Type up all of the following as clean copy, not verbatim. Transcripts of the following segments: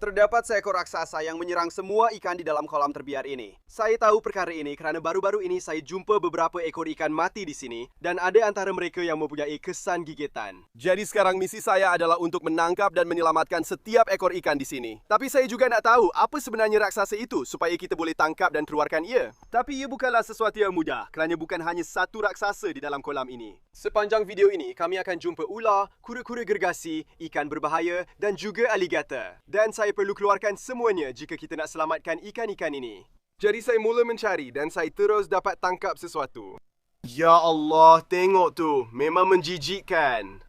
Terdapat seekor raksasa yang menyerang semua ikan di dalam kolam terbiar ini. Saya tahu perkara ini kerana baru-baru ini saya jumpa beberapa ekor ikan mati di sini dan ada antara mereka yang mempunyai kesan gigitan. Jadi sekarang misi saya adalah untuk menangkap dan menyelamatkan setiap ekor ikan di sini. Tapi saya juga nak tahu apa sebenarnya raksasa itu supaya kita boleh tangkap dan keluarkan ia. Tapi ia bukanlah sesuatu yang mudah kerana bukan hanya satu raksasa di dalam kolam ini. Sepanjang video ini, kami akan jumpa ular, kura-kura gergasi, ikan berbahaya dan juga alligator. Dan saya perlu keluarkan semuanya jika kita nak selamatkan ikan-ikan ini. Jadi saya mula mencari dan saya terus dapat tangkap sesuatu. Ya Allah, tengok tu. Memang menjijikkan.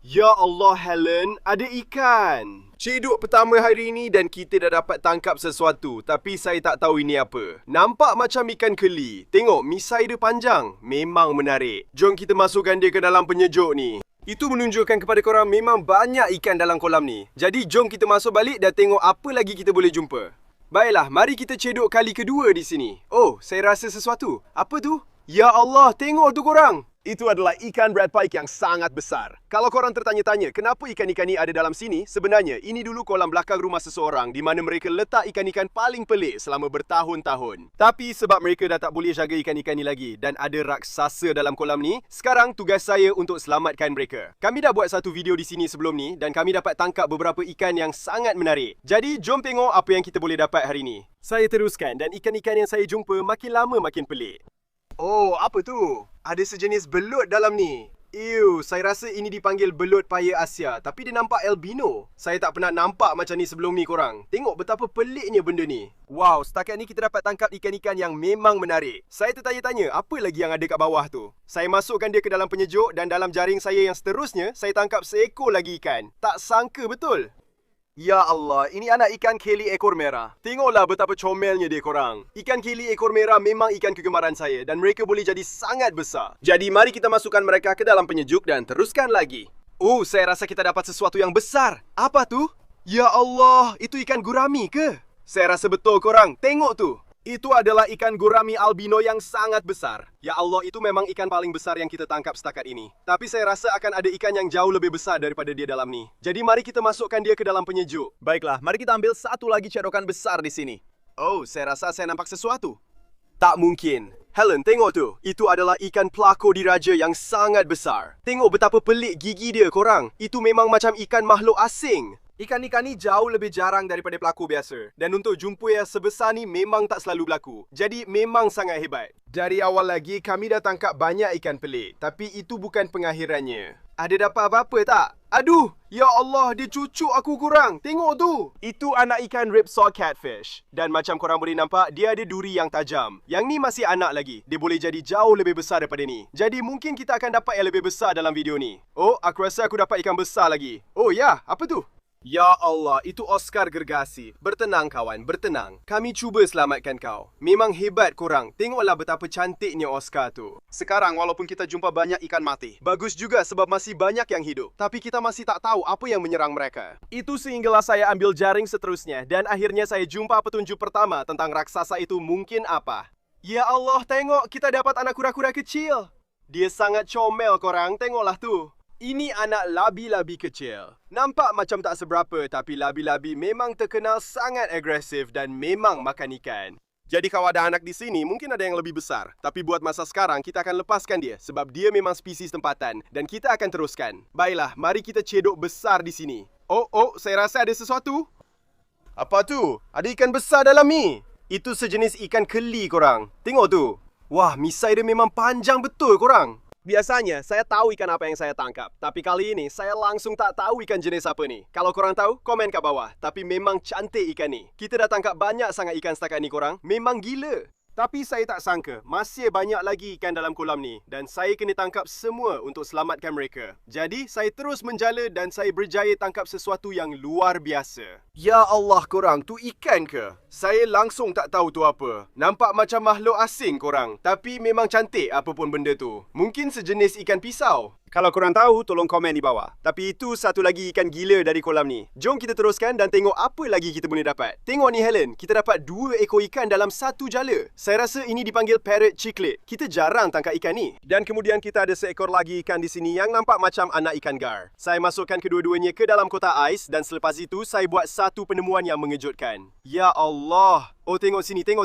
Ya Allah, Helen, ada ikan. Cedok pertama hari ini dan kita dah dapat tangkap sesuatu. Tapi saya tak tahu ini apa. Nampak macam ikan keli. Tengok, misai dia panjang. Memang menarik. Jom kita masukkan dia ke dalam penyejuk ni. Itu menunjukkan kepada korang memang banyak ikan dalam kolam ni. Jadi jom kita masuk balik dan tengok apa lagi kita boleh jumpa. Baiklah, mari kita cedok kali kedua di sini. Oh, saya rasa sesuatu. Apa tu? Ya Allah, tengok tu korang. Itu adalah ikan red pike yang sangat besar. Kalau korang tertanya-tanya kenapa ikan-ikan ni ada dalam sini, sebenarnya ini dulu kolam belakang rumah seseorang di mana mereka letak ikan-ikan paling pelik selama bertahun-tahun. Tapi sebab mereka dah tak boleh jaga ikan-ikan ni lagi dan ada raksasa dalam kolam ni, sekarang tugas saya untuk selamatkan mereka. Kami dah buat satu video di sini sebelum ni dan kami dapat tangkap beberapa ikan yang sangat menarik. Jadi jom tengok apa yang kita boleh dapat hari ni. Saya teruskan dan ikan-ikan yang saya jumpa makin lama makin pelik. Oh, apa tu? Ada sejenis belut dalam ni. Ew, saya rasa ini dipanggil belut paya Asia. Tapi dia nampak albino. Saya tak pernah nampak macam ni sebelum ni korang. Tengok betapa peliknya benda ni. Wow, setakat ni kita dapat tangkap ikan-ikan yang memang menarik. Saya tertanya-tanya, apa lagi yang ada kat bawah tu? Saya masukkan dia ke dalam penyejuk dan dalam jaring saya yang seterusnya, saya tangkap seekor lagi ikan. Tak sangka betul. Ya Allah, ini anak ikan keli ekor merah. Tengoklah betapa comelnya dia korang. Ikan keli ekor merah memang ikan kegemaran saya dan mereka boleh jadi sangat besar. Jadi mari kita masukkan mereka ke dalam penyejuk dan teruskan lagi. Oh, saya rasa kita dapat sesuatu yang besar. Apa tu? Ya Allah, itu ikan gurami ke? Saya rasa betul korang. Tengok tu. Itu adalah ikan gurami albino yang sangat besar. Ya Allah, itu memang ikan paling besar yang kita tangkap setakat ini. Tapi saya rasa akan ada ikan yang jauh lebih besar daripada dia dalam ni. Jadi mari kita masukkan dia ke dalam penyejuk. Baiklah, mari kita ambil satu lagi cedokan besar di sini. Oh, saya rasa saya nampak sesuatu. Tak mungkin. Helen, tengok tu. Itu adalah ikan pelako diraja yang sangat besar. Tengok betapa pelik gigi dia korang. Itu memang macam ikan makhluk asing. Ikan-ikan ni jauh lebih jarang daripada pelako biasa. Dan untuk jumpa yang sebesar ni memang tak selalu berlaku. Jadi memang sangat hebat. Dari awal lagi kami dah tangkap banyak ikan pelik. Tapi itu bukan pengakhirannya. Ada dapat apa-apa tak? Aduh! Ya Allah, dia cucuk aku kurang. Tengok tu! Itu anak ikan ripsaw catfish. Dan macam korang boleh nampak, dia ada duri yang tajam. Yang ni masih anak lagi. Dia boleh jadi jauh lebih besar daripada ni. Jadi mungkin kita akan dapat yang lebih besar dalam video ni. Oh, aku rasa aku dapat ikan besar lagi. Oh ya, apa tu? Ya Allah, itu Oscar gergasi. Bertenang kawan, bertenang. Kami cuba selamatkan kau. Memang hebat korang. Tengoklah betapa cantiknya Oscar tu. Sekarang walaupun kita jumpa banyak ikan mati, bagus juga sebab masih banyak yang hidup. Tapi kita masih tak tahu apa yang menyerang mereka. Itu sehinggalah saya ambil jaring seterusnya dan akhirnya saya jumpa petunjuk pertama tentang raksasa itu mungkin apa. Ya Allah, tengok kita dapat anak kura-kura kecil. Dia sangat comel korang, tengoklah tu. Ini anak labi-labi kecil. Nampak macam tak seberapa tapi labi-labi memang terkenal sangat agresif dan memang makan ikan. Jadi kalau ada anak di sini mungkin ada yang lebih besar. Tapi buat masa sekarang kita akan lepaskan dia sebab dia memang spesies tempatan dan kita akan teruskan. Baiklah, mari kita cedok besar di sini. Oh, saya rasa ada sesuatu. Apa tu? Ada ikan besar dalam ni. Itu sejenis ikan keli korang. Tengok tu. Wah, misai dia memang panjang betul korang. Biasanya, saya tahu ikan apa yang saya tangkap. Tapi kali ini, saya langsung tak tahu ikan jenis apa ni. Kalau korang tahu, komen kat bawah. Tapi memang cantik ikan ni. Kita dah tangkap banyak sangat ikan setakat ni korang. Memang gila. Tapi saya tak sangka, masih banyak lagi ikan dalam kolam ni. Dan saya kena tangkap semua untuk selamatkan mereka. Jadi, saya terus menjala dan saya berjaya tangkap sesuatu yang luar biasa. Ya Allah korang, tu ikan ke? Saya langsung tak tahu tu apa. Nampak macam makhluk asing korang. Tapi memang cantik apapun benda tu. Mungkin sejenis ikan pisau. Kalau korang tahu, tolong komen di bawah. Tapi itu satu lagi ikan gila dari kolam ni. Jom kita teruskan dan tengok apa lagi kita boleh dapat. Tengok ni Helen, kita dapat 2 ekor ikan dalam satu jala. Saya rasa ini dipanggil parrot cichlid. Kita jarang tangkap ikan ni. Dan kemudian kita ada seekor lagi ikan di sini yang nampak macam anak ikan gar. Saya masukkan kedua-duanya ke dalam kotak ais dan selepas itu saya buat satu penemuan yang mengejutkan. Ya Allah. Oh, tengok sini, tengok.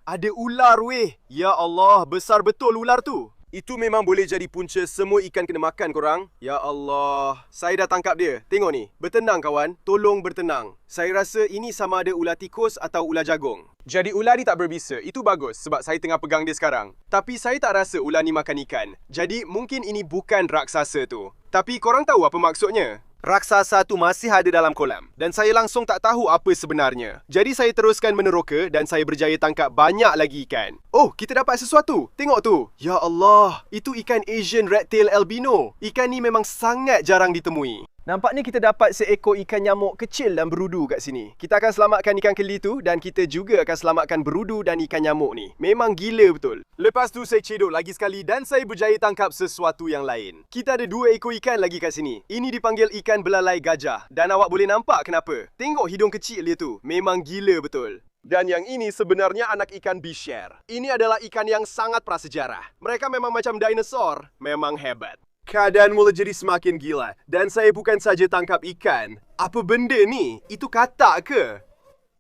Ada ular weh. Ya Allah, besar betul ular tu. Itu memang boleh jadi punca semua ikan kena makan korang. Ya Allah. Saya dah tangkap dia. Tengok ni. Bertenang kawan. Tolong bertenang. Saya rasa ini sama ada ular tikus atau ular jagung. Jadi ular ni tak berbisa. Itu bagus sebab saya tengah pegang dia sekarang. Tapi saya tak rasa ular ni makan ikan. Jadi mungkin ini bukan raksasa tu. Tapi korang tahu apa maksudnya? Raksasa tu masih ada dalam kolam dan saya langsung tak tahu apa sebenarnya. Jadi saya teruskan meneroka dan saya berjaya tangkap banyak lagi ikan. Oh, kita dapat sesuatu. Tengok tu. Ya Allah, itu ikan Asian Redtail Albino. Ikan ni memang sangat jarang ditemui. Nampaknya kita dapat seekor ikan nyamuk kecil dan berudu kat sini. Kita akan selamatkan ikan keli tu dan kita juga akan selamatkan berudu dan ikan nyamuk ni. Memang gila betul. Lepas tu saya cedok lagi sekali dan saya berjaya tangkap sesuatu yang lain. Kita ada 2 ekor ikan lagi kat sini. Ini dipanggil ikan belalai gajah. Dan awak boleh nampak kenapa. Tengok hidung kecil dia tu. Memang gila betul. Dan yang ini sebenarnya anak ikan bisher. Ini adalah ikan yang sangat prasejarah. Mereka memang macam dinosaur. Memang hebat. Keadaan mula jadi semakin gila dan saya bukan saja tangkap ikan. Apa benda ni? Itu katak ke?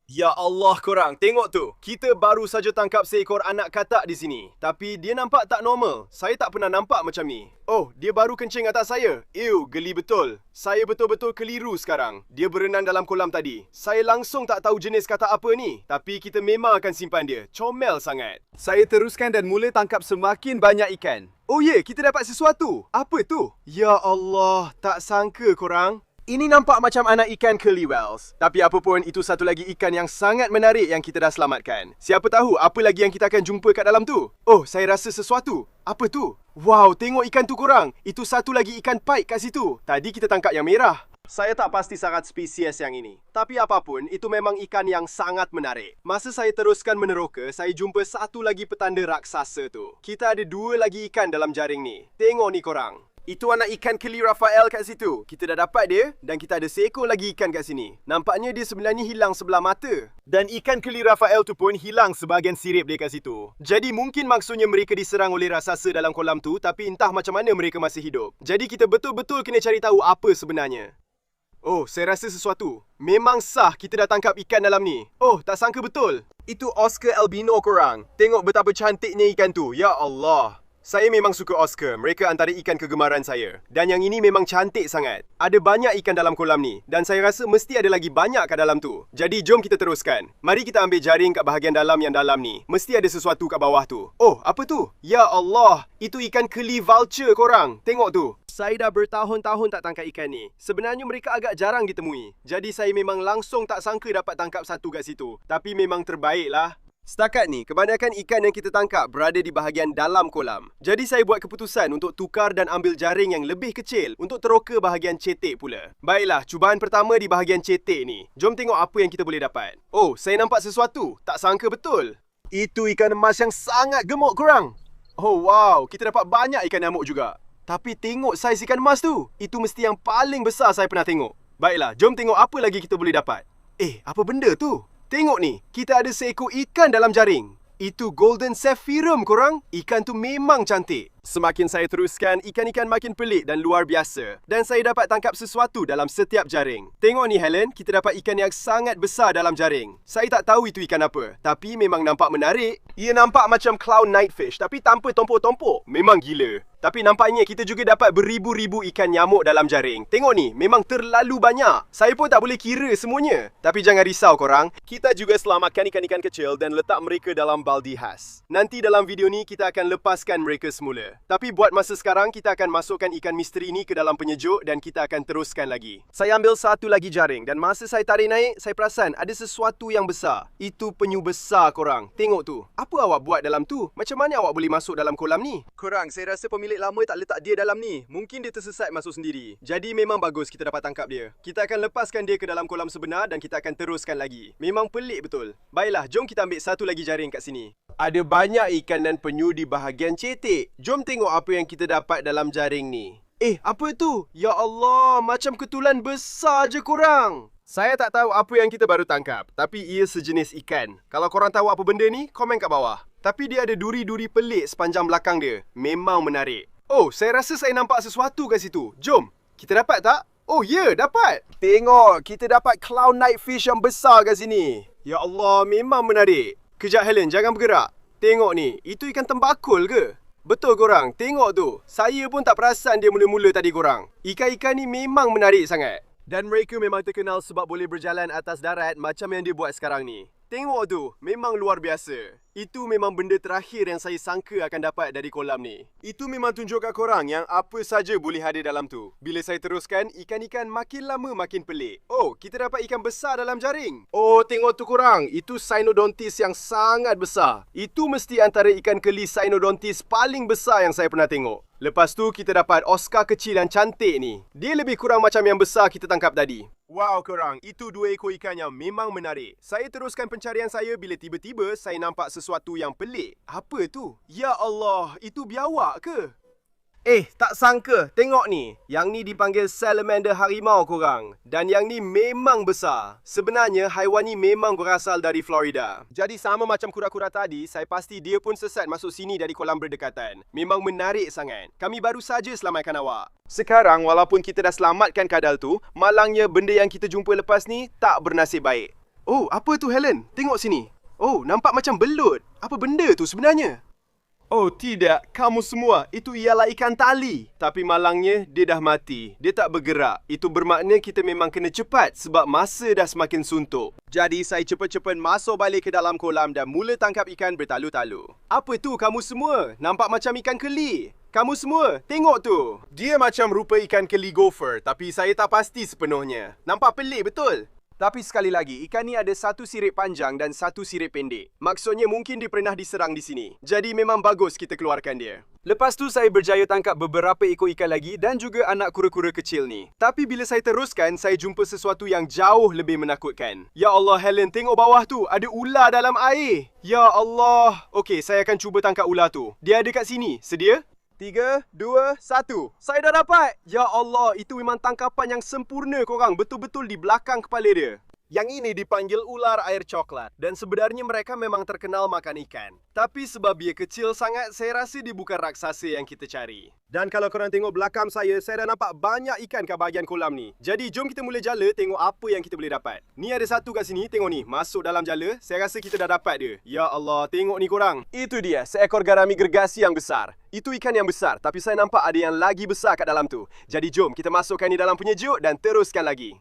Ya Allah korang, tengok tu. Kita baru saja tangkap seekor anak katak di sini. Tapi dia nampak tak normal. Saya tak pernah nampak macam ni. Oh, dia baru kencing atas saya. Ew, geli betul. Saya betul-betul keliru sekarang. Dia berenang dalam kolam tadi. Saya langsung tak tahu jenis katak apa ni. Tapi kita memang akan simpan dia. Comel sangat. Saya teruskan dan mula tangkap semakin banyak ikan. Oh ye, kita dapat sesuatu. Apa tu? Ya Allah, tak sangka korang. Ini nampak macam anak ikan curly whales. Tapi apapun, itu satu lagi ikan yang sangat menarik yang kita dah selamatkan. Siapa tahu apa lagi yang kita akan jumpa kat dalam tu? Oh, saya rasa sesuatu. Apa tu? Wow, tengok ikan tu korang. Itu satu lagi ikan pike kat situ. Tadi kita tangkap yang merah. Saya tak pasti sangat spesies yang ini. Tapi apapun, itu memang ikan yang sangat menarik. Masa saya teruskan meneroka, saya jumpa satu lagi petanda raksasa tu. Kita ada 2 lagi ikan dalam jaring ni. Tengok ni korang. Itu anak ikan keli Rafael kat situ. Kita dah dapat dia dan kita ada seekor lagi ikan kat sini. Nampaknya dia sebenarnya hilang sebelah mata. Dan ikan keli Rafael tu pun hilang sebahagian sirip dia kat situ. Jadi mungkin maksudnya mereka diserang oleh raksasa dalam kolam tu tapi entah macam mana mereka masih hidup. Jadi kita betul-betul kena cari tahu apa sebenarnya. Oh, saya rasa sesuatu. Memang sah kita dah tangkap ikan dalam ni. Oh, tak sangka betul. Itu Oscar albino korang. Tengok betapa cantiknya ikan tu. Ya Allah. Saya memang suka Oscar. Mereka antara ikan kegemaran saya. Dan yang ini memang cantik sangat. Ada banyak ikan dalam kolam ni. Dan saya rasa mesti ada lagi banyak kat dalam tu. Jadi jom kita teruskan. Mari kita ambil jaring kat bahagian dalam yang dalam ni. Mesti ada sesuatu kat bawah tu. Oh, apa tu? Ya Allah. Itu ikan keli vulture korang. Tengok tu. Saya dah bertahun-tahun tak tangkap ikan ni. Sebenarnya mereka agak jarang ditemui. Jadi saya memang langsung tak sangka dapat tangkap satu kat situ. Tapi memang terbaik lah. Setakat ni, kebanyakan ikan yang kita tangkap berada di bahagian dalam kolam. Jadi saya buat keputusan untuk tukar dan ambil jaring yang lebih kecil untuk teroka bahagian cetek pula. Baiklah, cubaan pertama di bahagian cetek ni. Jom tengok apa yang kita boleh dapat. Oh, saya nampak sesuatu. Tak sangka betul. Itu ikan emas yang sangat gemuk korang. Oh wow, kita dapat banyak ikan nyamuk juga. Tapi tengok saiz ikan emas tu. Itu mesti yang paling besar saya pernah tengok. Baiklah, jom tengok apa lagi kita boleh dapat. Apa benda tu? Tengok ni, kita ada seekor ikan dalam jaring. Itu golden sapphire korang. Ikan tu memang cantik. Semakin saya teruskan, ikan-ikan makin pelik dan luar biasa. Dan saya dapat tangkap sesuatu dalam setiap jaring. Tengok ni Helen, kita dapat ikan yang sangat besar dalam jaring. Saya tak tahu itu ikan apa, tapi memang nampak menarik. Ia nampak macam clown nightfish tapi tanpa tompok-tompok. Memang gila. Tapi nampaknya kita juga dapat beribu-ribu ikan nyamuk dalam jaring. Tengok ni, memang terlalu banyak. Saya pun tak boleh kira semuanya. Tapi jangan risau korang. Kita juga selamatkan ikan-ikan kecil dan letak mereka dalam baldi khas. Nanti dalam video ni kita akan lepaskan mereka semula. Tapi buat masa sekarang, kita akan masukkan ikan misteri ni ke dalam penyejuk dan kita akan teruskan lagi. Saya ambil satu lagi jaring dan masa saya tarik naik, saya perasan ada sesuatu yang besar. Itu penyu besar korang. Tengok tu. Apa awak buat dalam tu? Macam mana awak boleh masuk dalam kolam ni? Korang, saya rasa pemilik lama tak letak dia dalam ni. Mungkin dia tersesat masuk sendiri. Jadi memang bagus kita dapat tangkap dia. Kita akan lepaskan dia ke dalam kolam sebenar dan kita akan teruskan lagi. Memang pelik betul. Baiklah, jom kita ambil satu lagi jaring kat sini. Ada banyak ikan dan penyu di bahagian cetek. Jom tengok apa yang kita dapat dalam jaring ni. Apa tu? Ya Allah, macam ketulan besar je korang. Saya tak tahu apa yang kita baru tangkap, tapi ia sejenis ikan. Kalau korang tahu apa benda ni, komen kat bawah. Tapi dia ada duri-duri pelik sepanjang belakang dia. Memang menarik. Oh, saya rasa saya nampak sesuatu kat situ. Jom, kita dapat tak? Oh ya, dapat. Tengok, kita dapat clown knightfish yang besar kat sini. Ya Allah, memang menarik. Kejap Helen, jangan bergerak. Tengok ni, itu ikan tembakul ke? Betul korang, tengok tu. Saya pun tak perasan dia mula-mula tadi korang. Ikan-ikan ni memang menarik sangat. Dan mereka memang terkenal sebab boleh berjalan atas darat macam yang dia buat sekarang ni. Tengok tu, memang luar biasa. Itu memang benda terakhir yang saya sangka akan dapat dari kolam ni. Itu memang tunjuk kat korang yang apa saja boleh ada dalam tu. Bila saya teruskan, ikan-ikan makin lama makin pelik. Oh, kita dapat ikan besar dalam jaring. Oh, tengok tu korang. Itu Cynodontis yang sangat besar. Itu mesti antara ikan keli Cynodontis paling besar yang saya pernah tengok. Lepas tu, kita dapat Oscar kecil dan cantik ni. Dia lebih kurang macam yang besar kita tangkap tadi. Wow korang, itu 2 ekor ikan yang memang menarik. Saya teruskan pencarian saya bila tiba-tiba saya nampak sesuatu yang pelik. Apa tu? Ya Allah, itu biawak ke? Tak sangka. Tengok ni. Yang ni dipanggil salamander harimau korang. Dan yang ni memang besar. Sebenarnya, haiwan ni memang berasal dari Florida. Jadi sama macam kura-kura tadi, saya pasti dia pun sesat masuk sini dari kolam berdekatan. Memang menarik sangat. Kami baru saja selamatkan awak. Sekarang, walaupun kita dah selamatkan kadal tu, malangnya benda yang kita jumpa lepas ni tak bernasib baik. Oh, apa tu Helen? Tengok sini. Oh, nampak macam belut. Apa benda tu sebenarnya? Oh tidak, kamu semua, itu ialah ikan tali. Tapi malangnya, dia dah mati. Dia tak bergerak. Itu bermakna kita memang kena cepat sebab masa dah semakin suntuk. Jadi saya cepat-cepat masuk balik ke dalam kolam dan mula tangkap ikan bertalu-talu. Apa tu kamu semua? Nampak macam ikan keli. Kamu semua, tengok tu. Dia macam rupa ikan keli gopher, tapi saya tak pasti sepenuhnya. Nampak pelik betul? Tapi sekali lagi, ikan ni ada satu sirip panjang dan satu sirip pendek. Maksudnya mungkin dia pernah diserang di sini. Jadi memang bagus kita keluarkan dia. Lepas tu saya berjaya tangkap beberapa ekor ikan lagi dan juga anak kura-kura kecil ni. Tapi bila saya teruskan, saya jumpa sesuatu yang jauh lebih menakutkan. Ya Allah Helen, tengok bawah tu. Ada ular dalam air. Ya Allah. Okey, saya akan cuba tangkap ular tu. Dia ada kat sini. Sedia? 3, 2, 1. Saya dah dapat. Ya Allah, itu memang tangkapan yang sempurna korang. Betul-betul di belakang kepala dia. Yang ini dipanggil ular air coklat. Dan sebenarnya mereka memang terkenal makan ikan. Tapi sebab dia kecil sangat, saya rasa dia bukan raksasa yang kita cari. Dan kalau korang tengok belakang saya dah nampak banyak ikan kat bahagian kolam ni. Jadi jom kita mula jala tengok apa yang kita boleh dapat. Ni ada satu kat sini, tengok ni. Masuk dalam jala, saya rasa kita dah dapat dia. Ya Allah, tengok ni korang. Itu dia, seekor garami gergasi yang besar. Itu ikan yang besar, tapi saya nampak ada yang lagi besar kat dalam tu. Jadi jom kita masukkan ni dalam penyejuk dan teruskan lagi.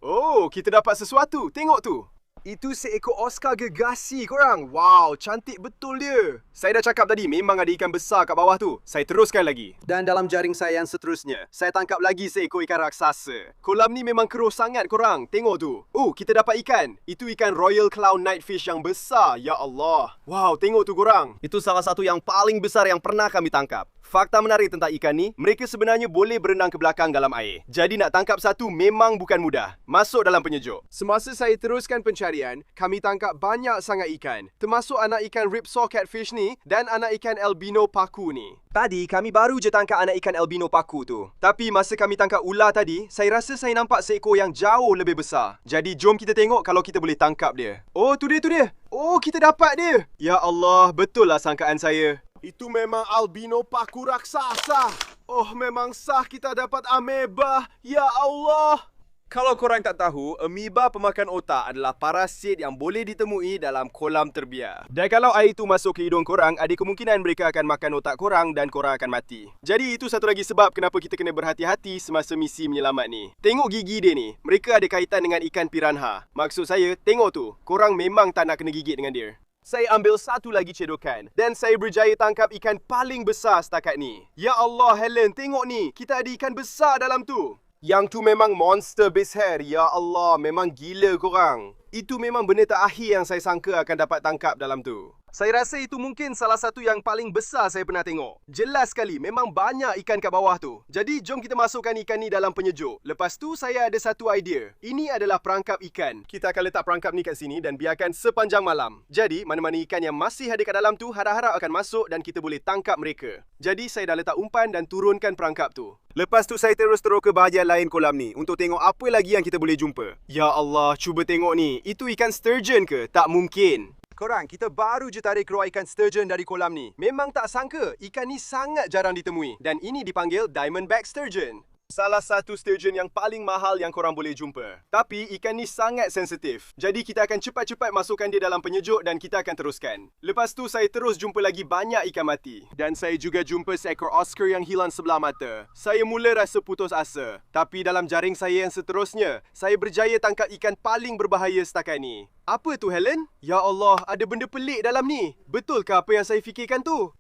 Oh, kita dapat sesuatu. Tengok tu. Itu seekor Oscar gergasi korang. Wow, cantik betul dia. Saya dah cakap tadi memang ada ikan besar kat bawah tu. Saya teruskan lagi. Dan dalam jaring saya yang seterusnya, saya tangkap lagi seekor ikan raksasa. Kolam ni memang keruh sangat korang. Tengok tu. Oh, kita dapat ikan. Itu ikan Royal Clown Knightfish yang besar. Ya Allah. Wow, tengok tu korang. Itu salah satu yang paling besar yang pernah kami tangkap. Fakta menarik tentang ikan ni, mereka sebenarnya boleh berenang ke belakang dalam air. Jadi nak tangkap satu memang bukan mudah. Masuk dalam penyejuk. Semasa saya teruskan pencarian, kami tangkap banyak sangat ikan. Termasuk anak ikan ripsaw catfish ni dan anak ikan albino paku ni. Tadi kami baru je tangkap anak ikan albino paku tu. Tapi masa kami tangkap ular tadi, saya rasa saya nampak seekor yang jauh lebih besar. Jadi jom kita tengok kalau kita boleh tangkap dia. Oh, tu dia. Oh, kita dapat dia. Ya Allah, betul lah sangkaan saya. Itu memang albino paku raksasa. Oh, memang sah kita dapat ameba. Ya Allah. Kalau korang tak tahu, amoeba pemakan otak adalah parasit yang boleh ditemui dalam kolam terbiar. Dan kalau air itu masuk ke hidung korang, ada kemungkinan mereka akan makan otak korang dan korang akan mati. Jadi itu satu lagi sebab kenapa kita kena berhati-hati semasa misi menyelamat ni. Tengok gigi dia ni. Mereka ada kaitan dengan ikan piranha. Maksud saya, tengok tu. Korang memang tak nak kena gigit dengan dia. Saya ambil satu lagi cedokan dan saya berjaya tangkap ikan paling besar setakat ni. Ya Allah Helen, tengok ni. Kita ada ikan besar dalam tu. Yang tu memang monster beast hair. Ya Allah, memang gila korang. Itu memang benda terakhir yang saya sangka akan dapat tangkap dalam tu. Saya rasa itu mungkin salah satu yang paling besar saya pernah tengok. Jelas sekali, memang banyak ikan kat bawah tu. Jadi, jom kita masukkan ikan ni dalam penyejuk. Lepas tu, saya ada satu idea. Ini adalah perangkap ikan. Kita akan letak perangkap ni kat sini dan biarkan sepanjang malam. Jadi, mana-mana ikan yang masih ada kat dalam tu, harap-harap akan masuk dan kita boleh tangkap mereka. Jadi, saya dah letak umpan dan turunkan perangkap tu. Lepas tu, saya terus ke bahagian lain kolam ni untuk tengok apa lagi yang kita boleh jumpa. Ya Allah, cuba tengok ni. Itu ikan sturgeon ke? Tak mungkin. Korang, kita baru je tarik keluar ikan sturgeon dari kolam ni. Memang tak sangka, ikan ni sangat jarang ditemui. Dan ini dipanggil diamondback sturgeon. Salah satu sturgeon yang paling mahal yang korang boleh jumpa. Tapi ikan ni sangat sensitif. Jadi kita akan cepat-cepat masukkan dia dalam penyejuk dan kita akan teruskan. Lepas tu saya terus jumpa lagi banyak ikan mati. Dan saya juga jumpa seekor Oscar yang hilang sebelah mata. Saya mula rasa putus asa. Tapi dalam jaring saya yang seterusnya, saya berjaya tangkap ikan paling berbahaya setakat ni. Apa tu, Helen? Ya Allah, ada benda pelik dalam ni. Betulkah apa yang saya fikirkan tu?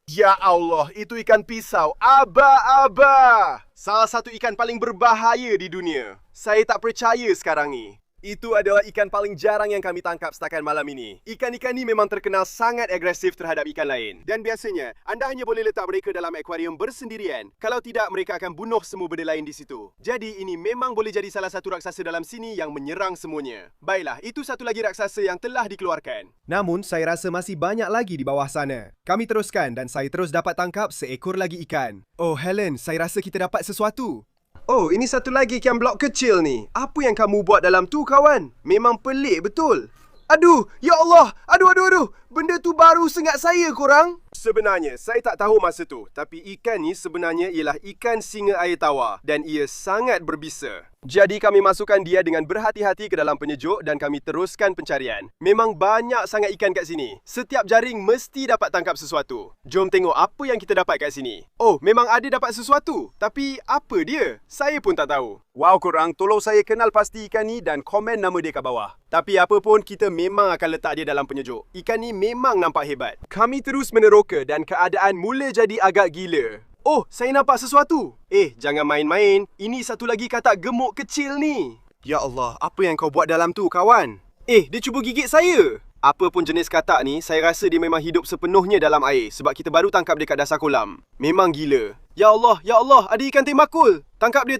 Ya Allah, itu ikan pisau. Aba-aba! Salah satu ikan paling berbahaya di dunia. Saya tak percaya sekarang ni. Itu adalah ikan paling jarang yang kami tangkap setakat malam ini. Ikan-ikan ni memang terkenal sangat agresif terhadap ikan lain. Dan biasanya, anda hanya boleh letak mereka dalam akuarium bersendirian. Kalau tidak, mereka akan bunuh semua benda lain di situ. Jadi, ini memang boleh jadi salah satu raksasa dalam sini yang menyerang semuanya. Baiklah, itu satu lagi raksasa yang telah dikeluarkan. Namun, saya rasa masih banyak lagi di bawah sana. Kami teruskan dan saya terus dapat tangkap seekor lagi ikan. Oh, Helen, saya rasa kita dapat sesuatu. Oh, ini satu lagi ikan blok kecil ni. Apa yang kamu buat dalam tu, kawan? Memang pelik betul. Aduh, ya Allah. Aduh. Benda tu baru sengat saya, korang. Sebenarnya, saya tak tahu masa tu. Tapi ikan ni sebenarnya ialah ikan singa air tawar. Dan ia sangat berbisa. Jadi kami masukkan dia dengan berhati-hati ke dalam penyejuk dan kami teruskan pencarian. Memang banyak sangat ikan kat sini. Setiap jaring mesti dapat tangkap sesuatu. Jom tengok apa yang kita dapat kat sini. Oh, memang ada dapat sesuatu. Tapi apa dia? Saya pun tak tahu. Wow korang, tolong saya kenal pasti ikan ni dan komen nama dia kat bawah. Tapi apa pun, kita memang akan letak dia dalam penyejuk. Ikan ni memang nampak hebat. Kami terus meneroka dan keadaan mula jadi agak gila. Oh, saya nampak sesuatu. Jangan main-main. Ini satu lagi katak gemuk kecil ni. Ya Allah, apa yang kau buat dalam tu, kawan? Dia cuba gigit saya. Apa pun jenis katak ni, saya rasa dia memang hidup sepenuhnya dalam air sebab kita baru tangkap dia kat dasar kolam. Memang gila. Ya Allah, ada ikan temakul. Tangkap dia.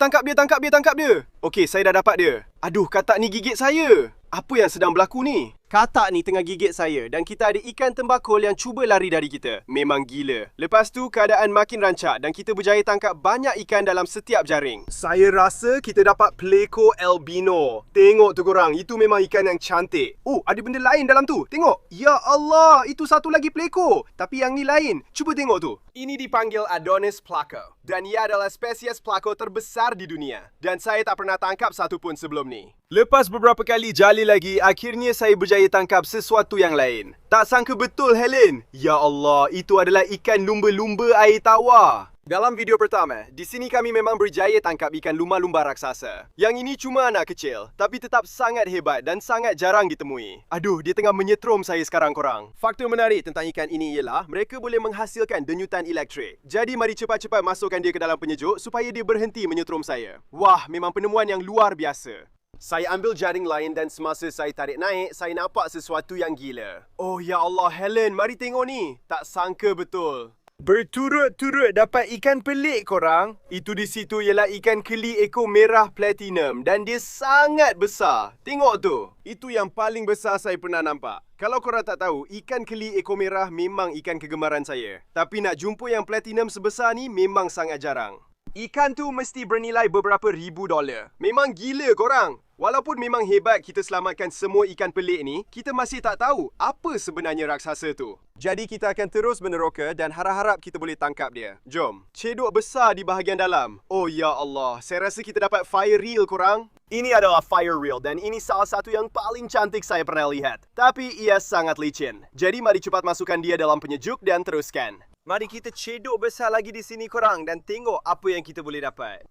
Okey, saya dah dapat dia. Aduh, katak ni gigit saya. Apa yang sedang berlaku ni? Katak ni tengah gigit saya dan kita ada ikan tembakul yang cuba lari dari kita. Memang gila. Lepas tu, keadaan makin rancak dan kita berjaya tangkap banyak ikan dalam setiap jaring. Saya rasa kita dapat Pleco albino. Tengok tu korang, itu memang ikan yang cantik. Oh, ada benda lain dalam tu. Tengok. Ya Allah, itu satu lagi Pleco. Tapi yang ni lain. Cuba tengok tu. Ini dipanggil Adonis Placo. Dan ia adalah spesies Placo terbesar di dunia. Dan saya tak pernah tangkap satu pun sebelum ni. Lepas beberapa kali jali lagi, akhirnya saya berjaya tangkap sesuatu yang lain. Tak sangka betul, Helen. Ya Allah, itu adalah ikan lumba-lumba air tawar. Dalam video pertama, di sini kami memang berjaya tangkap ikan lumba-lumba raksasa. Yang ini cuma anak kecil, tapi tetap sangat hebat dan sangat jarang ditemui. Aduh, dia tengah menyetrom saya sekarang korang. Faktor menarik tentang ikan ini ialah mereka boleh menghasilkan denyutan elektrik. Jadi mari cepat-cepat masukkan dia ke dalam penyejuk supaya dia berhenti menyetrom saya. Wah, memang penemuan yang luar biasa. Saya ambil jaring lain dan semasa saya tarik naik, saya nampak sesuatu yang gila. Oh ya Allah, Helen, mari tengok ni. Tak sangka betul. Berturut-turut dapat ikan pelik korang. Itu di situ ialah ikan keli ekor merah platinum dan dia sangat besar. Tengok tu. Itu yang paling besar saya pernah nampak. Kalau korang tak tahu, ikan keli ekor merah memang ikan kegemaran saya. Tapi nak jumpa yang platinum sebesar ni memang sangat jarang. Ikan tu mesti bernilai beberapa ribu dolar. Memang gila korang. Walaupun memang hebat kita selamatkan semua ikan pelik ni, kita masih tak tahu apa sebenarnya raksasa tu. Jadi kita akan terus meneroka dan harap-harap kita boleh tangkap dia. Jom. Cedok besar di bahagian dalam. Oh ya Allah, saya rasa kita dapat fire reel korang. Ini adalah fire reel dan ini salah satu yang paling cantik saya pernah lihat. Tapi ia sangat licin. Jadi mari cepat masukkan dia dalam penyejuk dan teruskan. Mari kita cedok besar lagi di sini korang dan tengok apa yang kita boleh dapat.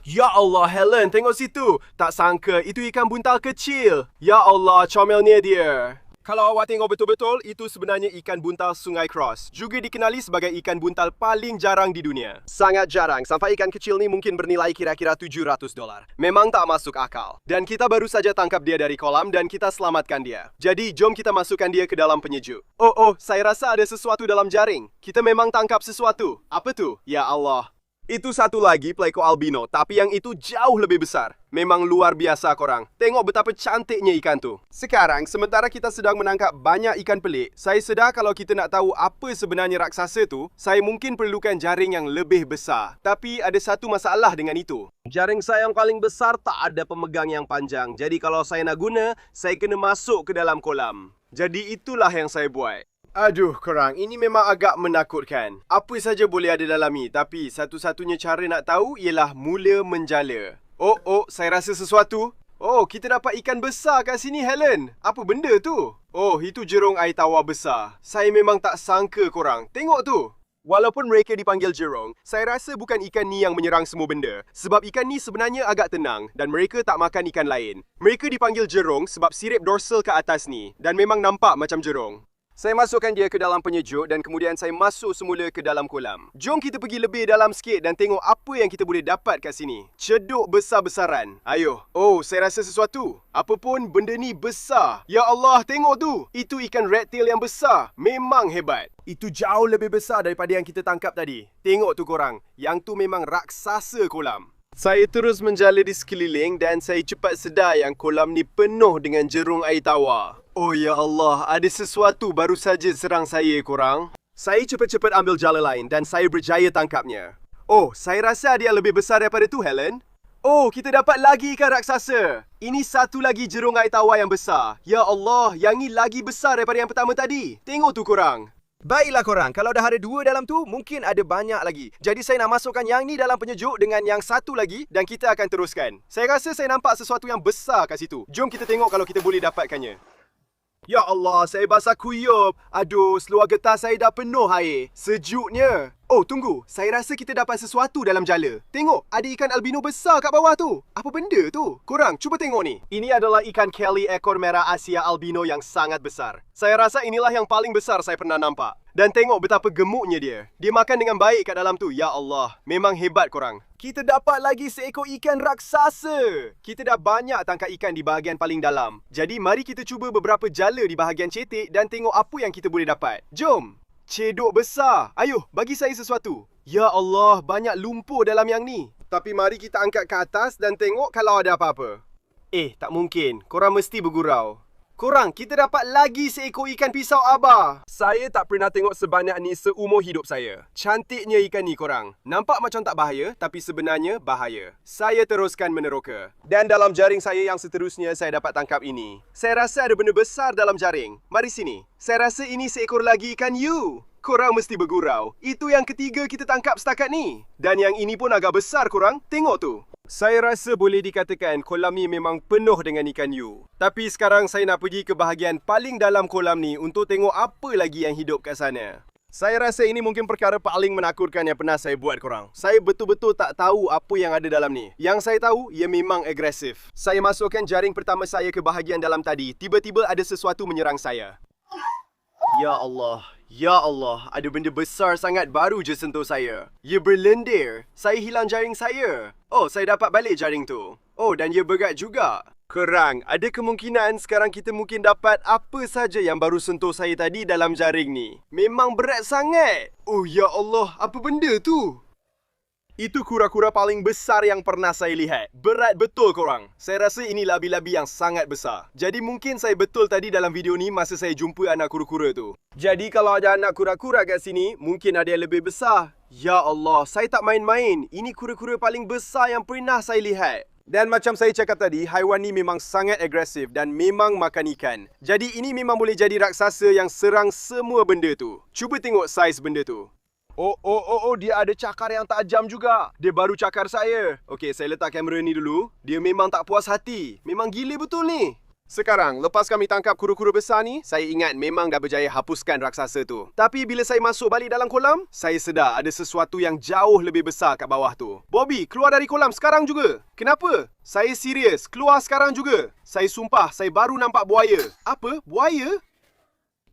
Ya Allah, Helen, tengok situ. Tak sangka itu ikan buntal kecil. Ya Allah, comelnya dia. Kalau awak tengok betul-betul, itu sebenarnya ikan buntal Sungai Cross. Juga dikenali sebagai ikan buntal paling jarang di dunia. Sangat jarang, sampai ikan kecil ni mungkin bernilai kira-kira $700. Memang tak masuk akal. Dan kita baru saja tangkap dia dari kolam dan kita selamatkan dia. Jadi, jom kita masukkan dia ke dalam penyejuk. Oh, saya rasa ada sesuatu dalam jaring. Kita memang tangkap sesuatu. Apa tu? Ya Allah. Itu satu lagi Pleco albino, tapi yang itu jauh lebih besar. Memang luar biasa korang. Tengok betapa cantiknya ikan tu. Sekarang, sementara kita sedang menangkap banyak ikan pelik, saya sedar kalau kita nak tahu apa sebenarnya raksasa tu, saya mungkin perlukan jaring yang lebih besar. Tapi ada satu masalah dengan itu. Jaring saya yang paling besar tak ada pemegang yang panjang. Jadi kalau saya nak guna, saya kena masuk ke dalam kolam. Jadi itulah yang saya buat. Aduh korang, ini memang agak menakutkan. Apa saja boleh ada dalam ni, tapi satu-satunya cara nak tahu ialah mula menjala. Oh, saya rasa sesuatu. Oh, kita dapat ikan besar kat sini, Helen. Apa benda tu? Oh, itu jerung air tawar besar. Saya memang tak sangka korang. Tengok tu. Walaupun mereka dipanggil jerung, saya rasa bukan ikan ni yang menyerang semua benda. Sebab ikan ni sebenarnya agak tenang dan mereka tak makan ikan lain. Mereka dipanggil jerung sebab sirip dorsal ke atas ni dan memang nampak macam jerung. Saya masukkan dia ke dalam penyejuk dan kemudian saya masuk semula ke dalam kolam. Jom kita pergi lebih dalam sikit dan tengok apa yang kita boleh dapat kat sini. Ceduk besar-besaran. Ayo. Oh, saya rasa sesuatu. Apa pun benda ni besar. Ya Allah, tengok tu. Itu ikan redtail yang besar. Memang hebat. Itu jauh lebih besar daripada yang kita tangkap tadi. Tengok tu korang. Yang tu memang raksasa kolam. Saya terus menjala di sekeliling dan saya cepat sedar yang kolam ni penuh dengan jerung air tawar. Oh ya Allah, ada sesuatu baru saja serang saya korang. Saya cepat-cepat ambil jala lain dan saya berjaya tangkapnya. Oh, saya rasa ada yang lebih besar daripada tu, Helen. Oh, kita dapat lagi ikan raksasa. Ini satu lagi jerung air tawar yang besar. Ya Allah, yang ni lagi besar daripada yang pertama tadi. Tengok tu korang. Baiklah korang, kalau dah ada 2 dalam tu, mungkin ada banyak lagi. Jadi saya nak masukkan yang ni dalam penyejuk dengan yang satu lagi dan kita akan teruskan. Saya rasa saya nampak sesuatu yang besar kat situ. Jom kita tengok kalau kita boleh dapatkannya. Ya Allah, saya basah kuyup. Aduh, seluar getah saya dah penuh air. Sejuknya. Oh, tunggu. Saya rasa kita dapat sesuatu dalam jala. Tengok, ada ikan albino besar kat bawah tu. Apa benda tu? Korang, cuba tengok ni. Ini adalah ikan Kelly ekor merah Asia albino yang sangat besar. Saya rasa inilah yang paling besar saya pernah nampak. Dan tengok betapa gemuknya dia. Dia makan dengan baik kat dalam tu. Ya Allah, memang hebat korang. Kita dapat lagi seekor ikan raksasa. Kita dah banyak tangkap ikan di bahagian paling dalam. Jadi mari kita cuba beberapa jala di bahagian cetek dan tengok apa yang kita boleh dapat. Jom. Cedok besar. Ayo, bagi saya sesuatu. Ya Allah, banyak lumpur dalam yang ni. Tapi mari kita angkat ke atas dan tengok kalau ada apa-apa. Tak mungkin. Korang mesti bergurau. Korang, kita dapat lagi seekor ikan pisau abah. Saya tak pernah tengok sebanyak ni seumur hidup saya. Cantiknya ikan ni korang. Nampak macam tak bahaya, tapi sebenarnya bahaya. Saya teruskan meneroka. Dan dalam jaring saya yang seterusnya, saya dapat tangkap ini. Saya rasa ada benda besar dalam jaring. Mari sini. Saya rasa ini seekor lagi ikan hiu. Korang mesti bergurau. Itu yang ketiga kita tangkap setakat ni. Dan yang ini pun agak besar korang. Tengok tu. Saya rasa boleh dikatakan kolam ni memang penuh dengan ikan hiu. Tapi sekarang saya nak pergi ke bahagian paling dalam kolam ni untuk tengok apa lagi yang hidup kat sana. Saya rasa ini mungkin perkara paling menakutkan yang pernah saya buat korang. Saya betul-betul tak tahu apa yang ada dalam ni. Yang saya tahu, ia memang agresif. Saya masukkan jaring pertama saya ke bahagian dalam tadi. Tiba-tiba ada sesuatu menyerang saya. Ya Allah. Ya Allah, ada benda besar sangat baru je sentuh saya. Ia berlendir. Saya hilang jaring saya. Oh, saya dapat balik jaring tu. Oh, dan ia berat juga. Korang, ada kemungkinan sekarang kita mungkin dapat apa saja yang baru sentuh saya tadi dalam jaring ni. Memang berat sangat. Oh, ya Allah, apa benda tu? Itu kura-kura paling besar yang pernah saya lihat. Berat betul korang. Saya rasa ini labi-labi yang sangat besar. Jadi mungkin saya betul tadi dalam video ni masa saya jumpa anak kura-kura tu. Jadi kalau ada anak kura-kura kat sini, mungkin ada yang lebih besar. Ya Allah, saya tak main-main. Ini kura-kura paling besar yang pernah saya lihat. Dan macam saya cakap tadi, haiwan ni memang sangat agresif dan memang makan ikan. Jadi ini memang boleh jadi raksasa yang serang semua benda tu. Cuba tengok saiz benda tu. Oh, dia ada cakar yang tajam juga. Dia baru cakar saya. Okey, saya letak kamera ni dulu. Dia memang tak puas hati. Memang gila betul ni. Sekarang, lepas kami tangkap kura-kura besar ni, saya ingat memang dah berjaya hapuskan raksasa tu. Tapi bila saya masuk balik dalam kolam, saya sedar ada sesuatu yang jauh lebih besar kat bawah tu. Bobby, keluar dari kolam sekarang juga. Kenapa? Saya serius. Keluar sekarang juga. Saya sumpah, saya baru nampak buaya. Apa? Buaya?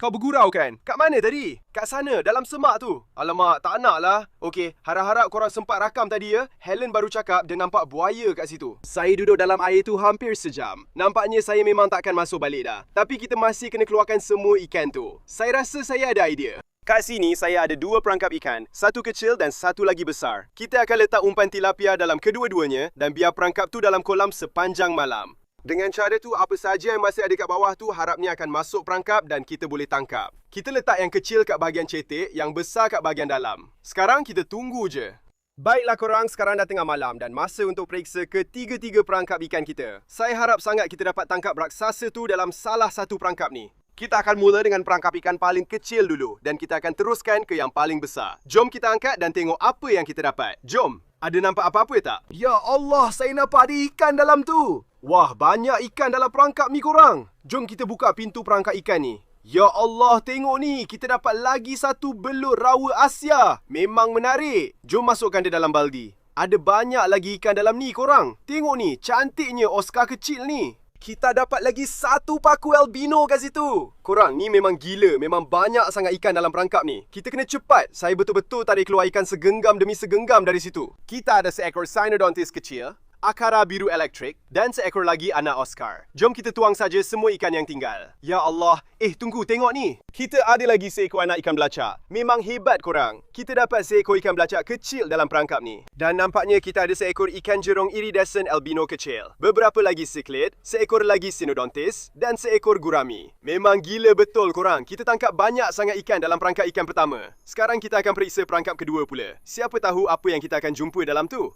Kau bergurau kan? Kat mana tadi? Kat sana, dalam semak tu. Alamak, tak nak lah. Okey, harap-harap korang sempat rakam tadi ya. Helen baru cakap dia nampak buaya kat situ. Saya duduk dalam air tu hampir sejam. Nampaknya saya memang takkan masuk balik dah. Tapi kita masih kena keluarkan semua ikan tu. Saya rasa saya ada idea. Kat sini saya ada 2 perangkap ikan, satu kecil dan satu lagi besar. Kita akan letak umpan tilapia dalam kedua-duanya dan biar perangkap tu dalam kolam sepanjang malam. Dengan cara tu, apa sahaja yang masih ada kat bawah tu harapnya akan masuk perangkap dan kita boleh tangkap. Kita letak yang kecil kat bahagian cetek, yang besar kat bahagian dalam. Sekarang kita tunggu je. Baiklah korang, sekarang dah tengah malam dan masa untuk periksa ketiga-tiga perangkap ikan kita. Saya harap sangat kita dapat tangkap raksasa tu dalam salah satu perangkap ni. Kita akan mula dengan perangkap ikan paling kecil dulu dan kita akan teruskan ke yang paling besar. Jom kita angkat dan tengok apa yang kita dapat. Jom! Ada nampak apa-apa tak? Ya Allah, saya nampak ada ikan dalam tu. Wah, banyak ikan dalam perangkap ni korang. Jom kita buka pintu perangkap ikan ni. Ya Allah, tengok ni. Kita dapat lagi satu belut rawa Asia. Memang menarik. Jom masukkan dia dalam baldi. Ada banyak lagi ikan dalam ni korang. Tengok ni, cantiknya Oscar kecil ni. Kita dapat lagi satu paku albino kat situ. Korang, ni memang gila. Memang banyak sangat ikan dalam perangkap ni. Kita kena cepat. Saya betul-betul tarik keluar ikan segenggam demi segenggam dari situ. Kita ada seekor Cynodontis kecil, akara biru elektrik dan seekor lagi anak Oscar. Jom kita tuang saja semua ikan yang tinggal. Ya Allah. Tunggu, tengok ni. Kita ada lagi seekor anak ikan belacak. Memang hebat korang. Kita dapat seekor ikan belacak kecil dalam perangkap ni. Dan nampaknya kita ada seekor ikan jerung iridescent albino kecil. Beberapa lagi cichlid, seekor lagi Cynodontis dan seekor gurami. Memang gila betul korang. Kita tangkap banyak sangat ikan dalam perangkap ikan pertama. Sekarang kita akan periksa perangkap kedua pula. Siapa tahu apa yang kita akan jumpa dalam tu?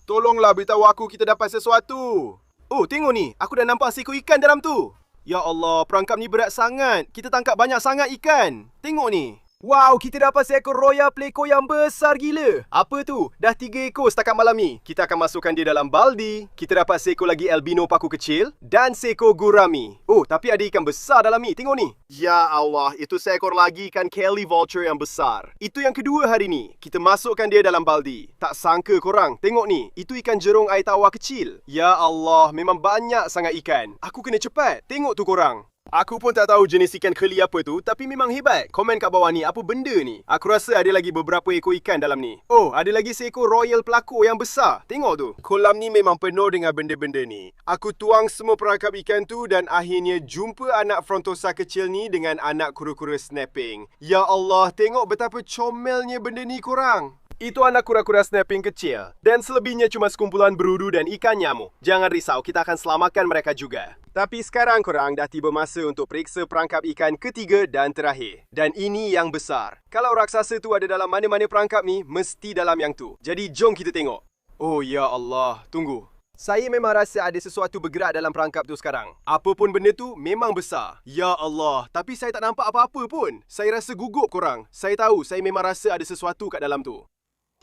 Tolonglah beritahu aku kita dapat sesuatu. Oh, tengok ni. Aku dah nampak seekor ikan dalam tu. Ya Allah, perangkap ni berat sangat. Kita tangkap banyak sangat ikan. Tengok ni. Wow, kita dapat seekor royal pleko yang besar gila. Apa tu? Dah 3 ekor setakat malam ni. Kita akan masukkan dia dalam baldi. Kita dapat seekor lagi albino paku kecil dan seekor gurami. Oh, tapi ada ikan besar dalam ni. Tengok ni. Ya Allah, itu seekor lagi ikan Kelly vulture yang besar. Itu yang kedua hari ni. Kita masukkan dia dalam baldi. Tak sangka korang. Tengok ni. Itu ikan jerung air tawar kecil. Ya Allah, memang banyak sangat ikan. Aku kena cepat. Tengok tu korang. Aku pun tak tahu jenis ikan keli apa tu, tapi memang hebat. Komen kat bawah ni, apa benda ni? Aku rasa ada lagi beberapa ekor ikan dalam ni. Oh, ada lagi seekor royal pelako yang besar. Tengok tu. Kolam ni memang penuh dengan benda-benda ni. Aku tuang semua perangkap ikan tu dan akhirnya jumpa anak frontosa kecil ni dengan anak kura-kura snapping. Ya Allah, tengok betapa comelnya benda ni korang. Itu anak kura-kura snapping kecil. Dan selebihnya cuma sekumpulan berudu dan ikan nyamuk. Jangan risau, kita akan selamatkan mereka juga. Tapi sekarang korang dah tiba masa untuk periksa perangkap ikan ketiga dan terakhir. Dan ini yang besar. Kalau raksasa tu ada dalam mana-mana perangkap ni, mesti dalam yang tu. Jadi jom kita tengok. Oh ya Allah, tunggu. Saya memang rasa ada sesuatu bergerak dalam perangkap tu sekarang. Apa pun benda tu memang besar. Ya Allah, tapi saya tak nampak apa-apa pun. Saya rasa gugup korang. Saya tahu, saya memang rasa ada sesuatu kat dalam tu.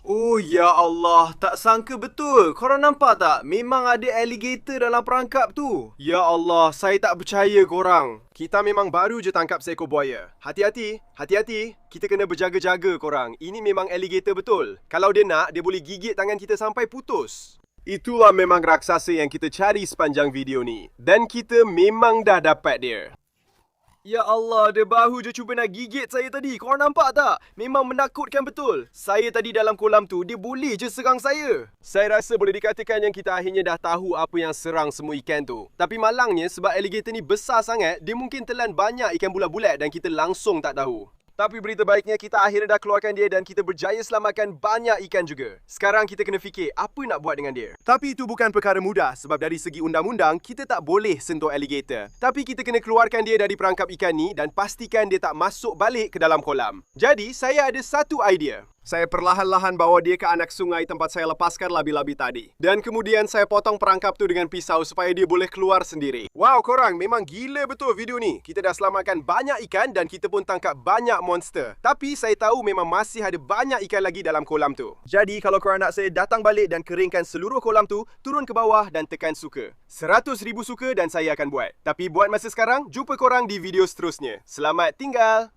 Oh ya Allah, tak sangka betul. Korang nampak tak? Memang ada alligator dalam perangkap tu. Ya Allah, saya tak percaya korang. Kita memang baru je tangkap seekor buaya. Hati-hati, hati-hati. Kita kena berjaga-jaga korang. Ini memang alligator betul. Kalau dia nak, dia boleh gigit tangan kita sampai putus. Itulah memang raksasa yang kita cari sepanjang video ni. Dan kita memang dah dapat dia. Ya Allah, dia baru je cuba nak gigit saya tadi. Korang nampak tak? Memang menakutkan betul. Saya tadi dalam kolam tu, dia boleh je serang saya. Saya rasa boleh dikatakan yang kita akhirnya dah tahu apa yang serang semua ikan tu. Tapi malangnya sebab alligator ni besar sangat, dia mungkin telan banyak ikan bulat-bulat dan kita langsung tak tahu. Tapi berita baiknya kita akhirnya dah keluarkan dia dan kita berjaya selamatkan banyak ikan juga. Sekarang kita kena fikir apa nak buat dengan dia. Tapi itu bukan perkara mudah sebab dari segi undang-undang kita tak boleh sentuh alligator. Tapi kita kena keluarkan dia dari perangkap ikan ni dan pastikan dia tak masuk balik ke dalam kolam. Jadi saya ada satu idea. Saya perlahan-lahan bawa dia ke anak sungai tempat saya lepaskan labi-labi tadi. Dan kemudian saya potong perangkap tu dengan pisau supaya dia boleh keluar sendiri. Wow korang, memang gila betul video ni. Kita dah selamatkan banyak ikan dan kita pun tangkap banyak monster. Tapi saya tahu memang masih ada banyak ikan lagi dalam kolam tu. Jadi kalau korang nak saya datang balik dan keringkan seluruh kolam tu, turun ke bawah dan tekan suka. 100,000 suka dan saya akan buat. Tapi buat masa sekarang, jumpa korang di video seterusnya. Selamat tinggal!